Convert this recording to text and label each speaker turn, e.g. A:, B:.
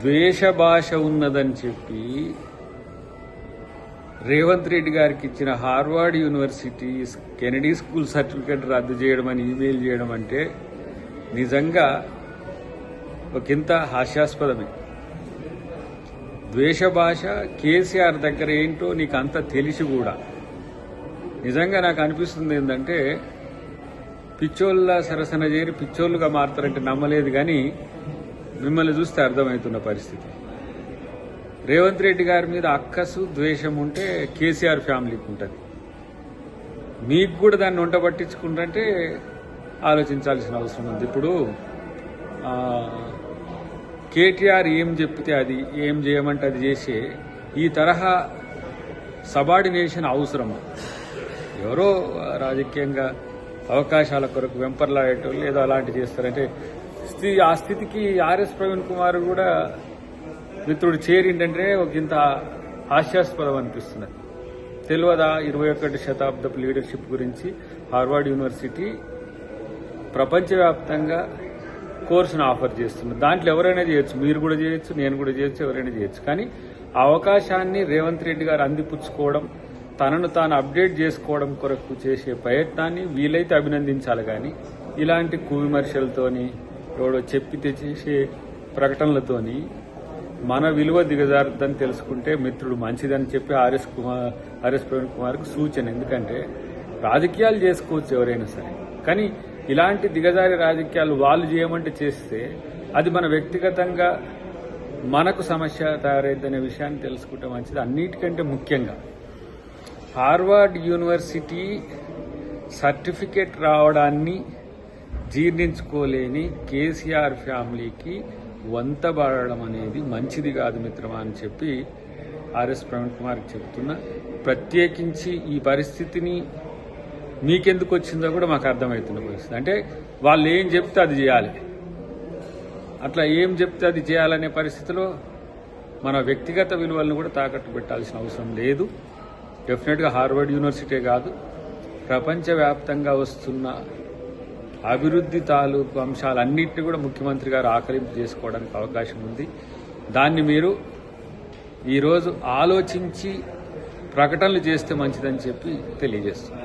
A: ద్వేష భాష ఉన్నదని చెప్పి రేవంత్ రెడ్డి గారికి ఇచ్చిన Harvard university Kennedy school certificate రద్దు చేయడం అని ఈమెయిల్ చేయడం అంటే నిజంగా ఒకంత హాస్యాస్పదమే. ద్వేష భాష కేసీఆర్ దగ్గర ఏంటో నీకు అంత తెలిసి కూడా నిజంగా నాకు అనిపిస్తుంది ఏంటంటే పిచ్చోళ్ళ సరసన చేరి పిచ్చోళ్ళుగా మారుతారంటే నమ్మలేదు, కానీ మిమ్మల్ని చూస్తే అర్థమవుతున్న పరిస్థితి. రేవంత్ రెడ్డి గారి మీద అక్కసు ద్వేషం ఉంటే కేసీఆర్ ఫ్యామిలీకి ఉంటుంది, మీకు కూడా దాన్ని వంట పట్టించుకుంటే ఆలోచించాల్సిన అవసరం ఉంది. ఇప్పుడు కేటీఆర్ ఏం చెప్తే అది, ఏం చేయమంటే అది చేసే ఈ తరహా సబార్డినేషన్ అవసరము. ఎవరో రాజకీయంగా అవకాశాల కొరకు వెంపర్లాడేటోళ్ళు ఏదో అలాంటివి చేస్తారంటే ఆ స్థితికి ఆర్ఎస్ ప్రవీణ్ కుమార్ కూడా మిత్రుడు చేరిండంటే ఒక ఇంత హాస్యాస్పదం అనిపిస్తున్నది. తెలియదా 21వ శతాబ్దపు లీడర్షిప్ గురించి హార్వర్డ్ యూనివర్సిటీ ప్రపంచవ్యాప్తంగా కోర్సును ఆఫర్ చేస్తున్నారు. దాంట్లో ఎవరైనా చేయొచ్చు, మీరు కూడా చేయొచ్చు, నేను కూడా చేయొచ్చు, ఎవరైనా చేయొచ్చు. కానీ ఆ అవకాశాన్ని రేవంత్ రెడ్డి గారు అందిపుచ్చుకోవడం, తనను తాను అప్డేట్ చేసుకోవడం కొరకు చేసే ప్రయత్నాన్ని వీలైతే అభినందించాలి. కానీ ఇలాంటి కువిమర్శలతోని ఎవడో చెప్పితే చేసే ప్రకటనలతోని మన విలువ దిగజారుద్దని తెలుసుకుంటే మిత్రుడు మంచిదని చెప్పి ఆర్ఎస్ ప్రవీణ్ కుమార్కు సూచన. ఎందుకంటే రాజకీయాలు చేసుకోవచ్చు ఎవరైనా సరే, కానీ ఇలాంటి దిగజారి రాజకీయాలు వాళ్ళు చేయమంటే చేస్తే అది మన వ్యక్తిగతంగా మనకు సమస్య తయారైద్దనే విషయాన్ని తెలుసుకుంటే మంచిది. అన్నిటికంటే ముఖ్యంగా హార్వర్డ్ యూనివర్సిటీ సర్టిఫికేట్ రావడాన్ని జీర్ణించుకోలేని కేసీఆర్ ఫ్యామిలీకి వంతబడడం అనేది మంచిది కాదు మిత్రమా అని చెప్పి ఆర్ఎస్ ప్రవీణ్ కుమార్కి చెప్తున్నా. ప్రత్యేకించి ఈ పరిస్థితిని మీకెందుకు వచ్చిందో కూడా మాకు అర్థమవుతున్న పరిస్థితి. అంటే వాళ్ళు ఏం చెప్తే అది చేయాలి, అట్లా ఏం చెప్తే అది చేయాలనే పరిస్థితిలో మన వ్యక్తిగత విలువలను కూడా తాకట్టు పెట్టాల్సిన అవసరం లేదు. డెఫినెట్గా హార్వర్డ్ యూనివర్సిటీ కాదు, ప్రపంచవ్యాప్తంగా వస్తున్న అభివృద్ధి తాలూకు అంశాలన్నింటినీ కూడా ముఖ్యమంత్రి గారు ఆకలింపు చేసుకోవడానికి అవకాశం ఉంది. దాన్ని మీరు ఈరోజు ఆలోచించి ప్రకటనలు చేస్తే మంచిదని చెప్పి తెలియజేస్తున్నారు.